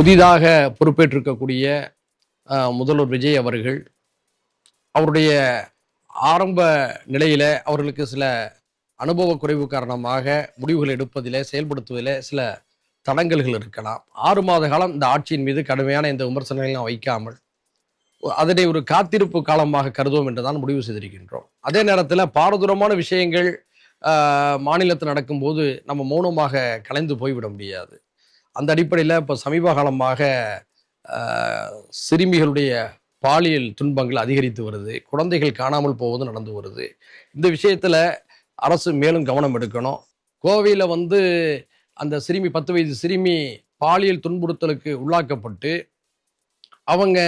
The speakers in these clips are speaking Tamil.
புதிதாக பொறுப்பேற்றிருக்கக்கூடிய முதல்வர் விஜய் அவர்கள் அவருடைய ஆரம்ப நிலையில அவர்களுக்கு சில அனுபவ குறைவு காரணமாக முடிவுகள் எடுப்பதில் செயல்படுத்துவதில் சில தடங்கல்கள் இருக்கலாம். 6 மாத காலம் இந்த ஆட்சியின் மீது கடுமையான இந்த விமர்சனங்களையும் வைக்காமல் அதனை ஒரு காத்திருப்பு காலமாக கருதுவோம் என்றுதான் முடிவு செய்திருக்கின்றோம். அதே நேரத்தில் பாரதூரமான விஷயங்கள் மாநிலத்தில் நடக்கும்போது நம்ம மௌனமாக கலைந்து போய்விட முடியாது. அந்த அடிப்படையில் இப்போ சமீப காலமாக சிறுமிகளுடைய பாலியல் துன்பங்கள் அதிகரித்து வருது. குழந்தைகள் காணாமல் போவது நடந்து வருது. இந்த விஷயத்துல அரசு மேலும் கவனம் எடுக்கணும். கோவையில் அந்த சிறுமி 10 வயது சிறுமி பாலியல் துன்புறுத்தலுக்கு உள்ளாக்கப்பட்டு அவங்க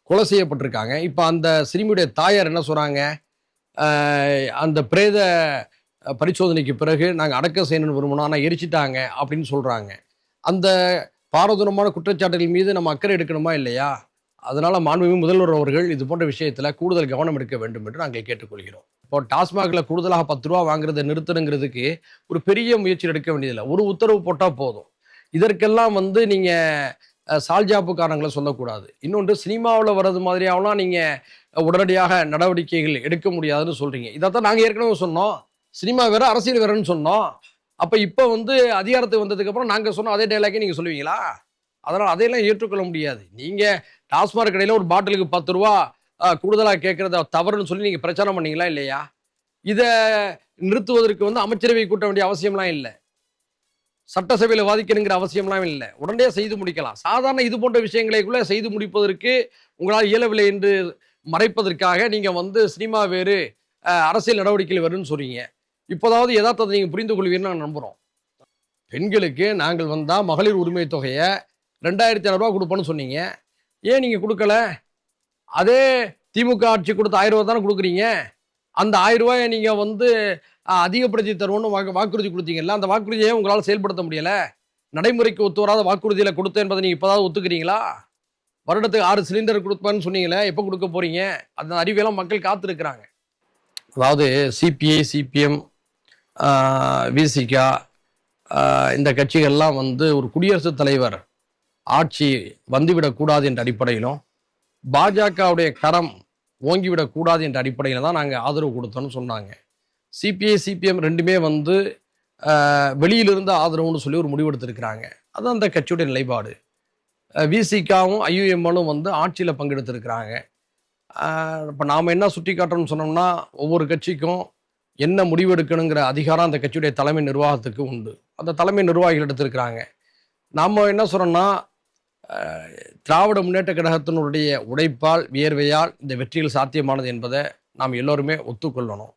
கொலை செய்யப்பட்டிருக்காங்க. இப்போ அந்த சிறுமியுடைய தாயார் என்ன சொல்றாங்க, அந்த பிரேத பரிசோதனைக்கு பிறகு நாங்கள் அடக்கம் செய்யணும்னு விரும்பணும், ஆனால் எரிச்சிட்டாங்க அப்படின்னு சொல்றாங்க. அந்த பாரதூரமான குற்றச்சாட்டுகள் மீது நம்ம அக்கறை எடுக்கணுமா இல்லையா? அதனால மாண்புமிகு முதல்வர் அவர்கள் இது போன்ற விஷயத்துல கூடுதல் கவனம் எடுக்க வேண்டும் என்று நாங்கள் கேட்டுக்கொள்கிறோம். இப்போ டாஸ்மாக்ல கூடுதலாக 10 ரூபா வாங்குறதை நிறுத்தணுங்கிறதுக்கு ஒரு பெரிய முயற்சி எடுக்க வேண்டியதில்லை. ஒரு உத்தரவு போட்டா போதும். இதற்கெல்லாம் நீங்க சால்ஜாப்பு காரணங்களை சொல்லக்கூடாது. இன்னொன்று, சினிமாவில் வர்றது மாதிரியாவெல்லாம் நீங்க உடனடியாக நடவடிக்கைகள் எடுக்க முடியாதுன்னு சொல்றீங்க. இதைத்தான் நாங்கள் ஏற்கனவே சொன்னோம். சினிமா வேற அரசியல் வேறன்னு சொன்னோம். அப்ப இப்ப அதிகாரத்துக்கு வந்ததுக்கு அப்புறம் நாங்க சொன்ன அதே டைலாக்கே நீங்க சொல்லுவீங்களா? அதனால அதையெல்லாம் ஏற்றுக்கொள்ள முடியாது. நீங்க டாஸ்மாக் கடையில ஒரு பாட்டிலுக்கு 10 ரூபா கூடுதலா கேட்கறத தவறுன்னு சொல்லி நீங்க பிரச்சாரம் பண்ணீங்களா இல்லையா? இத நிறுத்துவதற்கு அமைச்சரவை கூட்ட வேண்டிய அவசியம்லாம் இல்லை. சட்டசபையில வாதிக்கணுங்கிற அவசியம்லாம் இல்லை. உடனடியாக செய்து முடிக்கலாம். சாதாரண இது போன்ற விஷயங்களைக்குள்ள செய்து முடிப்பதற்கு உங்களால் இயலவில்லை என்று மறைப்பதற்காக நீங்க சினிமா வேறு அரசியல் நடவடிக்கைகள் வருன்னு சொல்றீங்க. இப்போதாவது யதார்த்தத்தை நீங்க புரிந்து கொள்வீர்னு நான் நம்புறோம். பெண்களுக்கு நாங்கள் வந்தா மகளிர் உரிமை தொகையை 2500 ரூபா கொடுப்போம்னு சொன்னீங்க. ஏன் நீங்க கொடுக்கல? அதே திமுக ஆட்சி கொடுத்த 1000 ரூபா தானே கொடுக்குறீங்க. அந்த 1000 ரூபாயை நீங்க அதிகப்படுத்தி தருவோம்னு வாக்குறுதி கொடுத்தீங்கல்ல, அந்த வாக்குறுதியை உங்களால் செயல்படுத்த முடியல. நடைமுறைக்கு ஒத்து வராத வாக்குறுதியில கொடுத்தேன் என்பதை நீங்க இப்போதாவது ஒத்துக்கிறீங்களா? வருடத்துக்கு 6 சிலிண்டர் கொடுப்பேன்னு சொன்னீங்களே, எப்போ கொடுக்க போறீங்க? அந்த அறிவியெல்லாம் மக்கள் காத்திருக்கிறாங்க. அதாவது சிபிஐ, சிபிஎம், விசிகா இந்த கட்சிகள்லாம் ஒரு குடியரசுத் தலைவர் ஆட்சி வந்துவிடக்கூடாது என்ற அடிப்படையிலும் பாஜகவுடைய கரம் ஓங்கிவிடக்கூடாது என்ற அடிப்படையில் தான் நாங்கள் ஆதரவு கொடுத்தோம்னு சொன்னாங்க. சிபிஐ, சிபிஎம் ரெண்டுமே வெளியிலிருந்து ஆதரவுன்னு சொல்லி ஒரு முடிவெடுத்திருக்கிறாங்க. அது அந்த கட்சியுடைய நிலைப்பாடு. விசிகாவும் ஐயுஎம்எலும் ஆட்சியில் பங்கெடுத்திருக்கிறாங்க. இப்போ நாம் என்ன சுட்டி காட்டுறோம்னு சொன்னோம்னா, ஒவ்வொரு கட்சிக்கும் என்ன முடிவெடுக்கணுங்கிற அதிகாரம் அந்த கட்சியுடைய தலைமை நிர்வாகத்துக்கு உண்டு. அந்த தலைமை நிர்வாகிகள் எடுத்திருக்கிறாங்க. நாம் என்ன சொல்கிறோம்னா, திராவிட முன்னேற்ற கழகத்தினுடைய உழைப்பால், வியர்வையால் இந்த வெற்றிகள் சாத்தியமானது என்பதை நாம் எல்லோருமே ஒத்துக்கொள்ளணும்.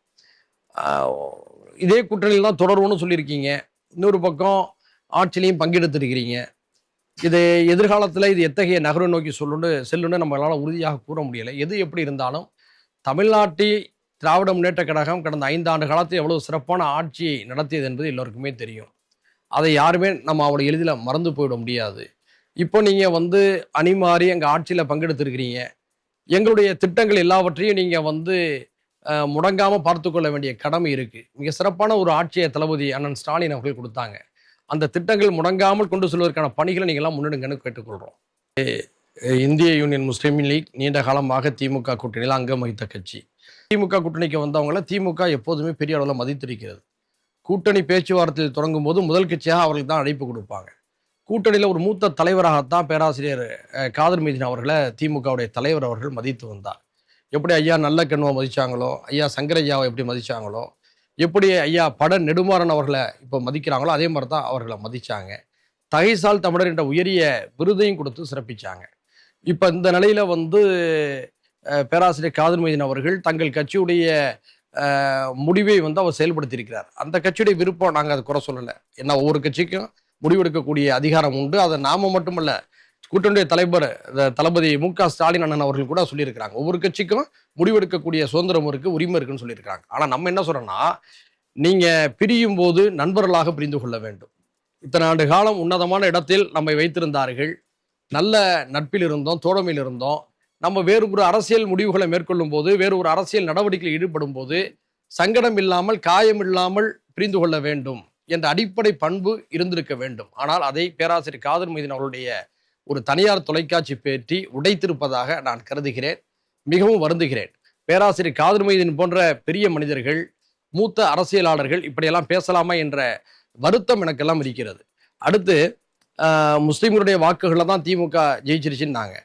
இதே கூட்டணியில் தான் தொடரும்னு சொல்லியிருக்கீங்க. இன்னொரு பக்கம் ஆட்சியிலையும் பங்கெடுத்திருக்கிறீங்க. இது எதிர்காலத்தில் இது எத்தகைய நகர்வை நோக்கி செல்லுன்னு நம்மளால் உறுதியாக கூற முடியலை. எது எப்படி இருந்தாலும் தமிழ்நாட்டில் திராவிட முன்னேற்ற கழகம் கடந்த 5 ஆண்டு காலத்தில் எவ்வளவு சிறப்பான ஆட்சியை நடத்தியது என்பது எல்லோருக்குமே தெரியும். அதை யாருமே நம்ம அவ்வளோ எளிதில் மறந்து போயிட முடியாது. இப்போ நீங்க அணி மாறி எங்கள் ஆட்சியில் பங்கெடுத்திருக்கிறீங்க. எங்களுடைய திட்டங்கள் எல்லாவற்றையும் நீங்க முடங்காம பார்த்து கொள்ள வேண்டிய கடமை இருக்கு. மிக சிறப்பான ஒரு ஆட்சியை தளபதி அண்ணன் ஸ்டாலின் அவர்கள் கொடுத்தாங்க. அந்த திட்டங்கள் முடங்காமல் கொண்டு செல்வதற்கான பணிகளை நீங்க எல்லாம் முன்னெடுங்கன்னு கேட்டுக்கொள்றோம். இந்திய யூனியன் முஸ்லீம் லீக் நீண்ட காலமாக திமுக கூட்டணியில் அங்கம் வகித்த கட்சி. திமுக கூட்டணிக்கு வந்தவங்களை திமுக எப்போதுமே பெரிய அளவில் மதித்திருக்கிறது. கூட்டணி பேச்சுவார்த்தையில் தொடங்கும் போது முதல் கட்சியாக அவர்களுக்கு தான் அழைப்பு கொடுப்பாங்க. கூட்டணியில் ஒரு மூத்த தலைவராகத்தான் பேராசிரியர் காதர் மீதின் அவர்களை திமுகவுடைய தலைவர் அவர்கள் மதித்து வந்தார். எப்படி ஐயா நல்ல கண்ணுவை மதிச்சாங்களோ, ஐயா சங்கரையாவை எப்படி மதிச்சாங்களோ, எப்படி ஐயா பட நெடுமாறன் அவர்களை இப்போ மதிக்கிறாங்களோ, அதே மாதிரி தான் அவர்களை மதிச்சாங்க. தகைசால் தமிழர் என்ற உயரிய விருதையும் கொடுத்து சிறப்பிச்சாங்க. இப்போ இந்த நிலையில பேராசிரியர் காதர் மீதின் அவர்கள் தங்கள் கட்சியுடைய முடிவை அவர் செயல்படுத்தி இருக்கிறார். அந்த கட்சியுடைய விருப்பம் நாங்கள் அதை குறை சொல்லலை. ஏன்னா ஒவ்வொரு கட்சிக்கும் முடிவெடுக்கக்கூடிய அதிகாரம் உண்டு. அதை நாம மட்டுமல்ல, கூட்டணியுடைய தலைவர் தளபதி மு.க. ஸ்டாலின் அண்ணன் அவர்கள் கூட சொல்லியிருக்கிறாங்க. ஒவ்வொரு கட்சிக்கும் முடிவெடுக்கக்கூடிய சுதந்திரம் இருக்கு, உரிமை இருக்குன்னு சொல்லியிருக்கிறாங்க. ஆனா நம்ம என்ன சொல்றோம்னா, நீங்க பிரியும் போது நண்பர்களாக பிரிந்து கொள்ள வேண்டும். இத்தனை ஆண்டு காலம் உன்னதமான இடத்தில் நம்மை வைத்திருந்தார்கள். நல்ல நட்பில் இருந்தோம், தோழமையில் இருந்தோம். நம்ம வேறு ஒரு அரசியல் முடிவுகளை மேற்கொள்ளும் போது, வேறு ஒரு அரசியல் நடவடிக்கையில் ஈடுபடும் போது சங்கடம் இல்லாமல், காயம் இல்லாமல் பிரிந்து கொள்ள வேண்டும் என்ற அடிப்படை பண்பு இருந்திருக்க வேண்டும். ஆனால் அதை பேராசிரியர் காதர் மீதின் அவருடைய ஒரு தனியார் தொலைக்காட்சி பேட்டி உடைத்திருப்பதாக நான் கருதுகிறேன். மிகவும் வருந்துகிறேன். பேராசிரியர் காதர் மொய்தீன் போன்ற பெரிய மனிதர்கள், மூத்த அரசியலாளர்கள் இப்படியெல்லாம் பேசலாமா என்ற வருத்தம் எனக்கெல்லாம் இருக்கிறது. அடுத்து முஸ்லீம்களுடைய வாக்குகளை தான் திமுக ஜெயிச்சிருச்சுன்னாங்க.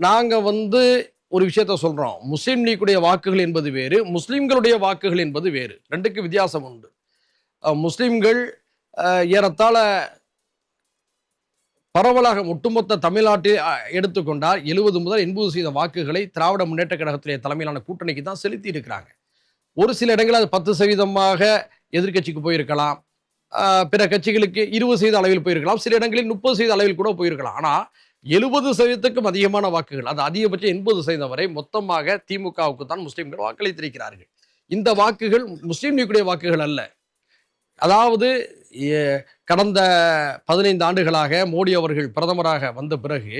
நாங்கள் ஒரு விஷயத்த சொல்கிறோம். முஸ்லீம் லீக்குடைய வாக்குகள் என்பது வேறு, முஸ்லீம்களுடைய வாக்குகள் என்பது வேறு. ரெண்டுக்கு வித்தியாசம் உண்டு. முஸ்லீம்கள் ஏறத்தாழ பரவலாக ஒட்டுமொத்த தமிழ்நாட்டில் எடுத்துக்கொண்டால் 70 முதல் 80% வாக்குகளை திராவிட முன்னேற்ற கழகத்துடைய தலைமையிலான கூட்டணிக்கு தான் செலுத்தி இருக்கிறாங்க. ஒரு சில இடங்களில் அது 10% எதிர்கட்சிக்கு போயிருக்கலாம், பிற கட்சிகளுக்கு 20% அளவில் போயிருக்கலாம், சில இடங்களில் 30% அளவில் கூட போயிருக்கலாம். ஆனால் 70%க்கும் அதிகமான வாக்குகள், அது அதிகபட்சம் 80% வரை மொத்தமாக திமுகவுக்கு தான் முஸ்லீம்கள் வாக்களித்திருக்கிறார்கள். இந்த வாக்குகள் முஸ்லீம் லீக்குடைய வாக்குகள் அல்ல. அதாவது கடந்த 15 ஆண்டுகளாக மோடி அவர்கள் பிரதமராக வந்த பிறகு,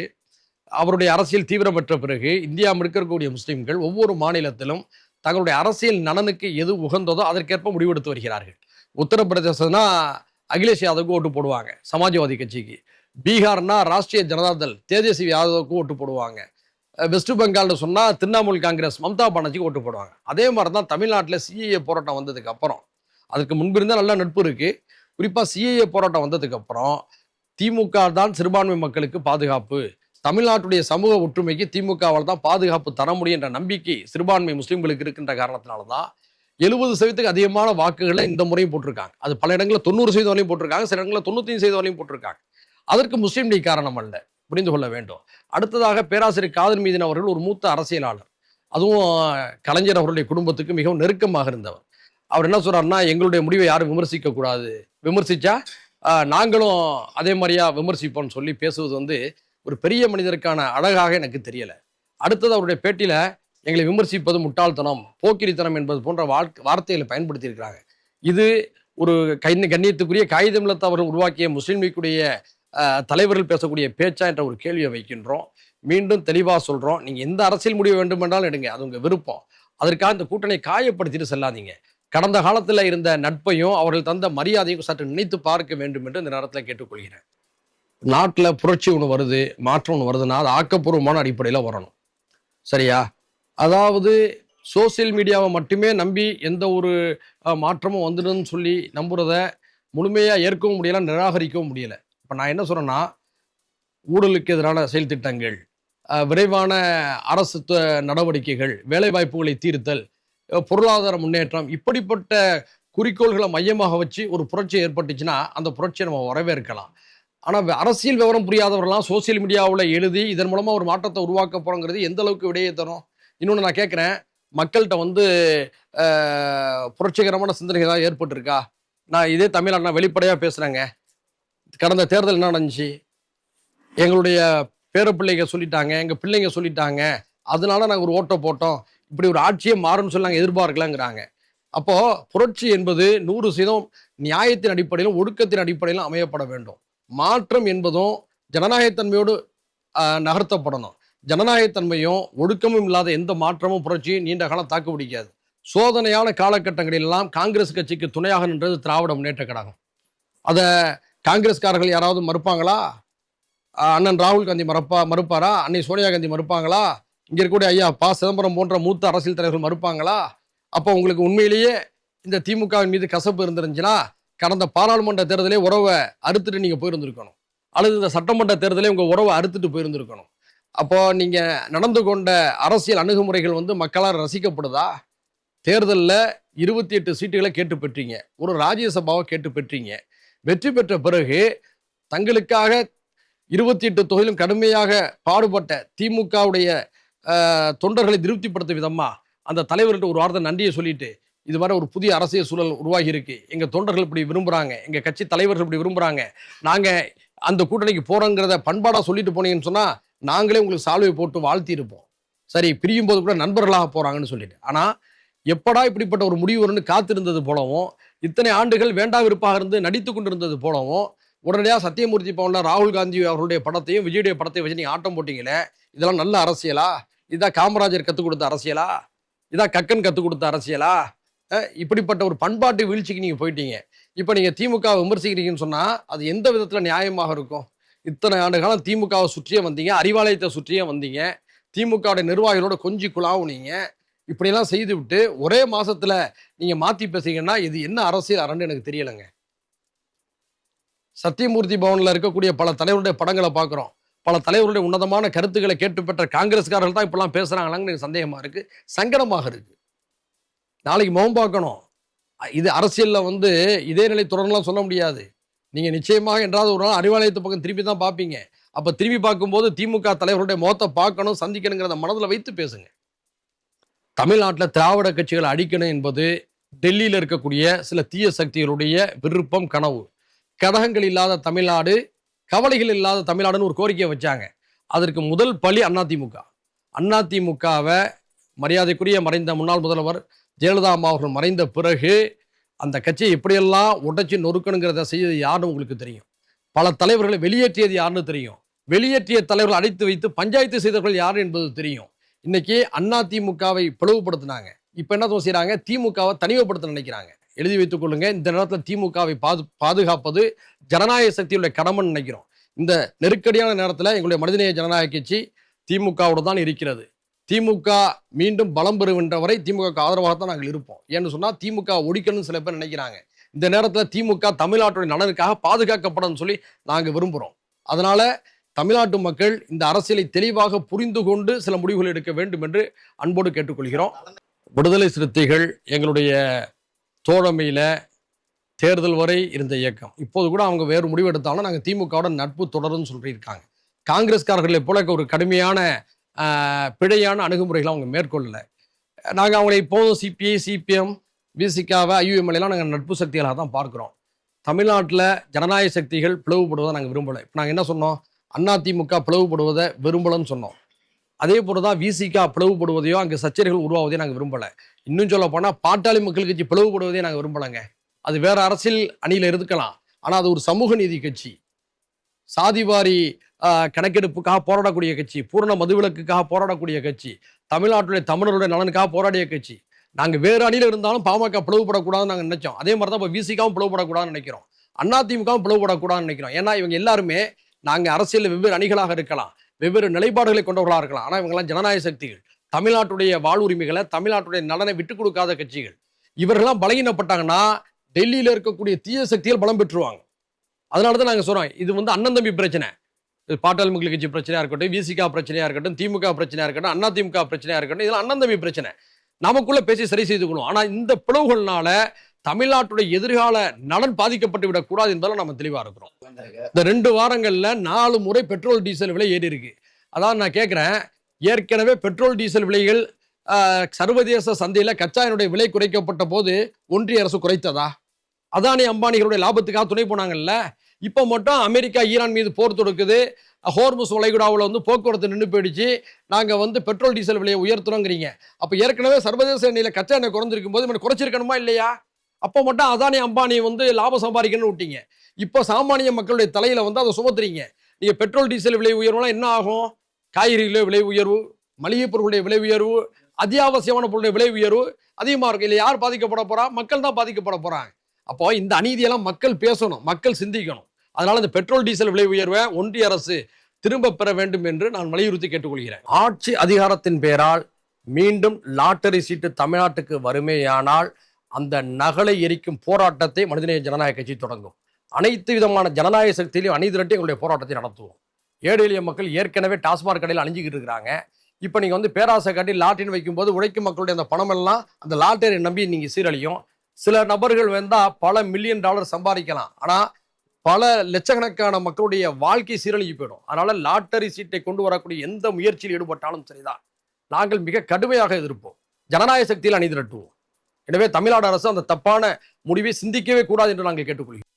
அவருடைய அரசியல் தீவிரம் பெற்ற பிறகு, இந்தியா முழுக்க இருக்கக்கூடிய முஸ்லீம்கள் ஒவ்வொரு மாநிலத்திலும் தங்களுடைய அரசியல் நலனுக்கு எது உகந்ததோ அதற்கேற்ப முடிவெடுத்து வருகிறார்கள். உத்தரப்பிரதேசம்னா அகிலேஷ் யாதவுக்கு ஓட்டு போடுவாங்க, சமாஜ்வாதி கட்சிக்கு. பீகார்னா ராஷ்டிரிய ஜனதாதள் தேஜஸ்வி யாதவுக்கு ஓட்டு போடுவாங்க. வெஸ்ட் பெங்கால்னு சொன்னால் திரிணாமுல் காங்கிரஸ் மம்தா பானர்ஜிக்கு ஓட்டு போடுவாங்க. அதே மாதிரி தான் தமிழ்நாட்டில் சிஏஏ போராட்டம் வந்ததுக்கு அப்புறம், அதுக்கு முன்பு இருந்தால் நல்ல நட்பு இருக்கு. குறிப்பாக சிஏஏ போராட்டம் வந்ததுக்கு அப்புறம் திமுக தான் சிறுபான்மை மக்களுக்கு பாதுகாப்பு, தமிழ்நாட்டுடைய சமூக ஒற்றுமைக்கு திமுகவால் தான் பாதுகாப்பு தர முடியும் என்ற நம்பிக்கை சிறுபான்மை முஸ்லீம்களுக்கு இருக்கின்ற காரணத்தினால தான் 70% அதிகமான வாக்குகளை இந்த முறையும் போட்டிருக்காங்க. அது பல இடங்களில் 90% வரையும் போட்டிருக்காங்க, சில இடங்களில் 95% வரையும் போட்டிருக்காங்க. அதற்கு முஸ்லீம் லீக் காரணம் அல்ல, புரிந்து கொள்ள வேண்டும். அடுத்ததாக பேராசிரியர் காதர் மொய்தீன் அவர்கள் ஒரு மூத்த அரசியலாளர், அதுவும் கலைஞர் அவர்களுடைய குடும்பத்துக்கு மிகவும் நெருக்கமாக இருந்தவர். அவர் என்ன சொல்றாருன்னா, எங்களுடைய முடிவை யாரும் விமர்சிக்க கூடாது, விமர்சிச்சா நாங்களும் அதே மாதிரியா விமர்சிப்போம்னு சொல்லி பேசுவது ஒரு பெரிய மனிதருக்கான அழகாக எனக்கு தெரியல. அடுத்தது அவருடைய பேட்டியில எங்களை விமர்சிப்பது முட்டாள்தனம், போக்கிரித்தனம் என்பது போன்ற வார்த்தைகளை பயன்படுத்தி இருக்கிறாங்க. இது ஒரு கண்ணியத்துக்குரிய காகிதமில்லத் அவர்கள் உருவாக்கிய முஸ்லீம் லீக்குடைய தலைவர்கள் பேசக்கூடிய பேச்சா என்ற ஒரு கேள்வியை வைக்கின்றோம். மீண்டும் தெளிவா சொல்றோம், நீங்க எந்த அரசியல் முடிவு வேண்டுமென்றாலும் எடுங்க, அது உங்க விருப்பம். அதற்காக இந்த கூட்டணியை காயப்படுத்திட்டு செல்லாதீங்க. கடந்த காலத்தில் இருந்த நட்பையும் அவர்கள் தந்த மரியாதையும் சற்று நினைத்து பார்க்க வேண்டும் என்று இந்த நேரத்தில் கேட்டுக்கொள்கிறேன். நாட்டில் புரட்சி ஒன்று வருது, மாற்றம் ஒன்று வருதுன்னா அது ஆக்கப்பூர்வமான அடிப்படையில் வரணும், சரியா? அதாவது சோசியல் மீடியாவை மட்டுமே நம்பி எந்த ஒரு மாற்றமும் வந்துடுன்னு சொல்லி நம்புறத முழுமையாக ஏற்கவும் முடியல, நிராகரிக்கவும் முடியல. இப்போ நான் என்ன சொல்றேன்னா, ஊழலுக்கு எதிரான செயல் திட்டங்கள், விரைவான அரசு நடவடிக்கைகள், வேலைவாய்ப்புகளை தீர்த்தல், பொருளாதார முன்னேற்றம், இப்படிப்பட்ட குறிக்கோள்களை மையமாக வச்சு ஒரு புரட்சி ஏற்பட்டுச்சுன்னா அந்த புரட்சியை நம்ம வரவேற்கலாம். ஆனால் அரசியல் விவரம் புரியாதவர்கள்லாம் சோசியல் மீடியாவில் எழுதி இதன் மூலமாக ஒரு மாற்றத்தை உருவாக்க போகிறோங்கிறது எந்த அளவுக்கு விடையை தரும்? இன்னொன்று நான் கேட்குறேன், மக்கள்கிட்ட புரட்சிகரமான சிந்தனை ஏதாவது ஏற்பட்டிருக்கா? நான் இதே தமிழ்நாடு நான் வெளிப்படையாக பேசுகிறேங்க. கடந்த தேர்தல் என்ன நடந்துச்சு? எங்களுடைய பேரப்பிள்ளைங்க சொல்லிட்டாங்க, எங்கள் பிள்ளைங்க சொல்லிட்டாங்க, அதனால நாங்கள் ஒரு ஓட்டை போட்டோம், இப்படி ஒரு ஆட்சியே மாறும்னு சொல்லி நாங்கள் எதிர்பார்க்கலாங்கிறாங்க. அப்போ புரட்சி என்பது 100% நியாயத்தின் அடிப்படையிலும் ஒடுக்கத்தின் அடிப்படையிலும் அமையப்பட வேண்டும். மாற்றம் என்பதும் ஜனநாயகத்தன்மையோடு நகர்த்தப்படணும். ஜனநாயகத்தன்மையும் ஒடுக்கமும் இல்லாத எந்த மாற்றமும் புரட்சியும் நீண்ட காலம் தாக்கு பிடிக்காது. சோதனையான காலகட்டங்களிலெல்லாம் காங்கிரஸ் கட்சிக்கு துணையாக நின்றது திராவிட முன்னேற்ற கழகம். அதை காங்கிரஸ்காரர்கள் யாராவது மறுப்பாங்களா? அண்ணன் ராகுல் காந்தி மறுப்பாரா? அன்னை சோனியா காந்தி மறுப்பாங்களா? இங்க இருக்கக்கூடிய ஐயா சிதம்பரம் போன்ற மூத்த அரசியல் தலைவர்கள் மறுப்பாங்களா? அப்போ உங்களுக்கு உண்மையிலேயே இந்த திமுகவின் மீது கசப்பு இருந்துருந்துச்சுன்னா கடந்த பாராளுமன்ற தேர்தலே உறவை அறுத்துட்டு நீங்க போயிருந்திருக்கணும், அல்லது இந்த சட்டமன்ற தேர்தலே உங்க உறவை அறுத்துட்டு போயிருந்திருக்கணும். அப்போ நீங்க நடந்து கொண்ட அரசியல் அணுகுமுறைகள் மக்களால் ரசிக்கப்படுதா? தேர்தலில் 28 சீட்டுகளை கேட்டு பெற்றீங்க, ஒரு ராஜ்யசபாவை கேட்டு பெற்றீங்க. வெற்றி பெற்ற பிறகு தங்களுக்காக 28 தொகையிலும் கடுமையாக பாடுபட்ட திமுகவுடைய தொண்டர்களை திருப்திப்படுத்த விதமா அந்த தலைவர்கிட்ட ஒரு வார்த்தை நன்றியை சொல்லிட்டு, இது மாதிரி ஒரு புதிய அரசியல் சூழல் உருவாகி இருக்கு, எங்க தொண்டர்கள் இப்படி விரும்புறாங்க, எங்க கட்சி தலைவர்கள் இப்படி விரும்புறாங்க, நாங்க அந்த கூட்டணிக்கு போறோங்கிறத பண்பாடா சொல்லிட்டு போனீங்கன்னு சொன்னா நாங்களே உங்களுக்கு சால்வை போட்டு வாழ்த்தி இருப்போம். சரி, பிரியும் போது கூட நண்பர்களாக போறாங்கன்னு சொல்லிட்டு. ஆனா எப்படா இப்படிப்பட்ட ஒரு முடிவு வரும்னு காத்திருந்தது போலவும், இத்தனை ஆண்டுகள் வேண்டா விருப்பாக இருந்து நடித்து கொண்டிருந்தது போலவும், உடனடியாக சத்தியமூர்த்தி பவன்ல ராகுல் காந்தி அவர்களுடைய படத்தையும் விஜயுடைய படத்தையும் வச்சு நீங்க ஆட்டம் போட்டீங்களே, இதெல்லாம் நல்ல அரசியலா? இதான் காமராஜர் கற்றுக் கொடுத்த அரசியலா? இதான் கக்கன் கற்றுக் கொடுத்த அரசியலா? இப்படிப்பட்ட ஒரு பண்பாட்டு வீழ்ச்சிக்கு நீங்க போயிட்டீங்க. இப்போ நீங்க திமுக விமர்சிக்கிறீங்கன்னு சொன்னா அது எந்த விதத்துல நியாயமாக இருக்கும்? இத்தனை ஆண்டு காலம் திமுகவை சுற்றியே வந்தீங்க, அறிவாலயத்தை சுற்றியே வந்தீங்க, திமுகவுடைய நிர்வாகிகளோட கொஞ்சி குழாவுனீங்க. இப்படியெல்லாம் செய்து விட்டு ஒரே மாசத்துல நீங்க மாத்தி பேசுறீங்கன்னா இது என்ன அரசியல் அரண்டு எனக்கு தெரியலைங்க. சத்தியமூர்த்தி பவன்ல இருக்கக்கூடிய பல தலைவருடைய படங்களை பார்க்குறோம். பல தலைவருடைய உன்னதமான கருத்துக்களை கேட்டு பெற்ற காங்கிரஸ்காரர்கள் தான் இப்பெல்லாம் பேசுறாங்களான்னு எனக்கு சந்தேகமா இருக்கு, சங்கடமாக இருக்கு. நாளைக்கு முகம் பார்க்கணும். இது அரசியல்ல இதே நிலை தொடரலாம் சொல்ல முடியாது. நீங்க நிச்சயமாக என்றாவது ஒரு நாள் அறிவாலயத்து பக்கம் திருப்பி தான் பார்ப்பீங்க. அப்ப திரும்பி பார்க்கும்போது திமுக தலைவருடைய முகத்தை பார்க்கணும், சந்திக்கணுங்கிறத மனதில் வைத்து பேசுங்க. தமிழ்நாட்டில் திராவிட கட்சிகளை அழிக்கணும் என்பது டெல்லியில் இருக்கக்கூடிய சில தீய சக்திகளுடைய விருப்பம், கனவு. கழகங்கள் இல்லாத தமிழ்நாடு, கவலைகள் இல்லாத தமிழ்நாடுன்னு ஒரு கோரிக்கையை வச்சாங்க. அதற்கு முதல் பலி அதிமுக. அதிமுகவை மரியாதைக்குரிய மறைந்த முன்னாள் முதல்வர் ஜெயலலிதா அம்மா அவர்கள் மறைந்த பிறகு அந்த கட்சியை எப்படியெல்லாம் உடைச்சி நொறுக்கணுங்கிறத செய்தது யாருன்னு உங்களுக்கு தெரியும். பல தலைவர்களை வெளியேற்றியது யாருன்னு தெரியும். வெளியேற்றிய தலைவர்கள் அடைத்து வைத்து பஞ்சாயத்து செய்தவர்கள் யார் என்பது தெரியும். இன்னைக்கு அதிமுகவை பிளவுபடுத்தினாங்க. இப்ப என்ன செய்யறாங்க, திமுகவை தனிமைப்படுத்த நினைக்கிறாங்க. எழுதி வைத்துக் கொள்ளுங்க, இந்த நேரத்தில் திமுகவை பாதுகாப்பது ஜனநாயக சக்தியுடைய கடமைன்னு நினைக்கிறோம். இந்த நெருக்கடியான நேரத்தில் எங்களுடைய மனிதநேய ஜனநாயக கட்சி திமுகவோடு தான் இருக்கிறது. திமுக மீண்டும் பலம் பெறுகின்ற வரை திமுக ஆதரவாக தான் நாங்கள் இருப்போம். ஏன்னு சொன்னா திமுக ஒழிக்கணும்னு சில பேர் நினைக்கிறாங்க. இந்த நேரத்தில் திமுக தமிழ்நாட்டுடைய நலனுக்காக பாதுகாக்கப்படும் சொல்லி நாங்கள் விரும்புகிறோம். அதனால தமிழ்நாட்டு மக்கள் இந்த அரசியலை தெளிவாக புரிந்து கொண்டு சில முடிவுகள் எடுக்க வேண்டும் என்று அன்போடு கேட்டுக்கொள்கிறோம். விடுதலை சிறுத்தைகள் எங்களுடைய தோழமையில தேர்தல் வரை இருந்த இயக்கம். இப்போது கூட அவங்க வேறு முடிவு எடுத்தாலும் நாங்கள் திமுகவோட நட்பு தொடரும்னு சொல்லியிருக்காங்க. காங்கிரஸ்காரர்களை போல ஒரு கடுமையான பிழையான அணுகுமுறைகளை அவங்க மேற்கொள்ளல. நாங்கள் அவங்களை இப்போதும் சிபிஐ, சிபிஎம், விசிகாவை, ஐயுஎம்எல்லாம் நாங்கள் நட்பு சக்திகளாக தான் பார்க்குறோம். தமிழ்நாட்டில் ஜனநாயக சக்திகள் பிளவுபடுவதை நாங்கள் விரும்பலை. இப்போ நாங்கள் என்ன சொன்னோம், அதிமுக பிளவுபடுவதை விரும்பலன்னு சொன்னோம். அதே போல தான் விசிகா பிளவுபடுவதையோ அங்கே சர்ச்சைகள் உருவாவதையோ நாங்கள் விரும்பலை. இன்னும் சொல்ல போனால் பாட்டாளி மக்கள் கட்சி பிளவுபடுவதையும் நாங்கள் விரும்பலைங்க. அது வேற அரசியல் அணியில் இருக்கலாம், ஆனால் அது ஒரு சமூக நீதி கட்சி, சாதிவாரி கணக்கெடுப்புக்காக போராடக்கூடிய கட்சி, பூரண மதுவிலக்குக்காக போராடக்கூடிய கட்சி, தமிழ்நாட்டுடைய தமிழருடைய நலனுக்காக போராடிய கட்சி. நாங்கள் வேறு அணியில் இருந்தாலும் பாமக பிளவுபடக்கூடாதுன்னு நாங்கள் நினைச்சோம். அதே மாதிரி தான் இப்போ விசிகாவும் பிளவுபடக்கூடாதுன்னு நினைக்கிறோம், அதிமுகவும் பிளவுபடக்கூடாதுன்னு நினைக்கிறோம். ஏன்னா இவங்க எல்லாருமே நாங்கள் அரசியலில் வெவ்வேறு அணிகளாக இருக்கலாம், வெவ்வேறு நிலைப்பாடுகளை கொண்டவர்களாக இருக்கலாம், ஆனால் இவங்கெல்லாம் ஜனநாயக சக்திகள், தமிழ்நாட்டுடைய வாழ்வுரிமைகளை, தமிழ்நாட்டுடைய நலனை விட்டுக் கொடுக்காத கட்சிகள். இவர்கள்லாம் பலகீனப்பட்டாங்கன்னா டெல்லியில் இருக்கக்கூடிய தீய சக்திகள் பலம் பெற்றுவாங்க. அதனால தான் நாங்கள் சொல்றோம், இது அண்ணன் தம்பி பிரச்சனை. பாட்டாளி மக்கள் கட்சி பிரச்சனையா இருக்கட்டும், விசிகா பிரச்சனையா இருக்கட்டும், திமுக பிரச்சனையா இருக்கட்டும், அதிமுக பிரச்சனையா இருக்கட்டும், இதெல்லாம் அண்ணன் தம்பி பிரச்சனை. நமக்குள்ள பேசி சரி செய்து கொள்ளும். ஆனா இந்த பிளவுகள்னால தமிழ்நாட்டுடைய எதிர்கால நலன் பாதிக்கப்பட்டு விடக்கூடாது என்பதில் நம்ம தெளிவா இருக்கிறோம். இந்த 2 வாரங்கள்ல 4 முறை பெட்ரோல் டீசல் விலை ஏறி இருக்கு. அதான் நான் கேட்கிறேன், ஏற்கனவே பெட்ரோல் டீசல் விலைகள் சர்வதேச சந்தையில கச்சாயினுடைய விலை குறைக்கப்பட்ட போது ஒன்றிய அரசு குறைத்ததா? அதானி அம்பானிகளுடைய லாபத்துக்காக துணை போனாங்கல்ல. இப்போ மட்டும் அமெரிக்கா ஈரான் மீது போர் தொடுக்குது, ஹோர்முஸ் வளைகுடாவில் போக்குவரத்து நின்று போயிடுச்சு, நாங்கள் பெட்ரோல் டீசல் விலையை உயர்த்துறோங்கிறீங்க. அப்போ ஏற்கனவே சர்வதேச எண்ணெயில் கச்சா எண்ணெய் குறைஞ்சிருக்கும் போது இவனை குறைச்சிருக்கணுமா இல்லையா? அப்போ மட்டும் அதானி அம்பானி லாபம் சம்பாதிக்கணும்னு விட்டீங்க. இப்போ சாமானிய மக்களுடைய தலையில அதை சுமத்துறீங்க. நீங்க பெட்ரோல் டீசல் விலை உயர்வுலாம் என்ன ஆகும்? காய்கறிகளுடைய விலை உயர்வு, மளிகை பொருட்களுடைய விலை உயர்வு, அத்தியாவசியமான பொருளுடைய விலை உயர்வு அதிகமாக இருக்கும். இல்லை யார் பாதிக்கப்பட போறா? மக்கள் தான் பாதிக்கப்பட போறாங்க. அப்போ இந்த அநீதியெல்லாம் மக்கள் பேசணும், மக்கள் சிந்திக்கணும். அதனால இந்த பெட்ரோல் டீசல் விலை உயர்வை ஒன்றிய அரசு திரும்ப பெற வேண்டும் என்று நான் வலியுறுத்தி கேட்டுக்கொள்கிறேன். ஆட்சி அதிகாரத்தின் பெயரால் மீண்டும் லாட்டரி சீட்டு தமிழ்நாட்டுக்கு வருமேயானால் அந்த நகலை எரிக்கும் போராட்டத்தை மனிதநேய ஜனநாயக கட்சி தொடங்கும். அனைத்து விதமான ஜனநாயக சக்தியிலையும் அணிதிரட்டி எங்களுடைய போராட்டத்தை நடத்துவோம். ஏழை எளிய மக்கள் ஏற்கனவே டாஸ்மாக் கடையில் அணிஞ்சிக்கிட்டு இருக்கிறாங்க. இப்போ நீங்கள் பேராசை காட்டி லாட்டின்னு வைக்கும்போது உழைக்கும் மக்களுடைய அந்த பணம் எல்லாம் அந்த லாட்டரி நம்பி நீங்கள் சீரழியும். சில நபர்கள் பல மில்லியன் டாலர் சம்பாதிக்கலாம், ஆனால் பல லட்சக்கணக்கான மக்களுடைய வாழ்க்கை சீரழிஞ்சு போயிடும். அதனால லாட்டரி சீட்டை கொண்டு வரக்கூடிய எந்த முயற்சியில் ஈடுபட்டாலும் சரிதான், நாங்கள் மிக கடுமையாக எதிர்ப்போம். ஜனநாயக சக்தியில் அணிதிரட்டுவோம். எனவே தமிழ்நாடு அரசு அந்த தப்பான முடிவை சிந்திக்கவே கூடாது என்று நாங்கள் கேட்டுக்கொள்கிறோம்.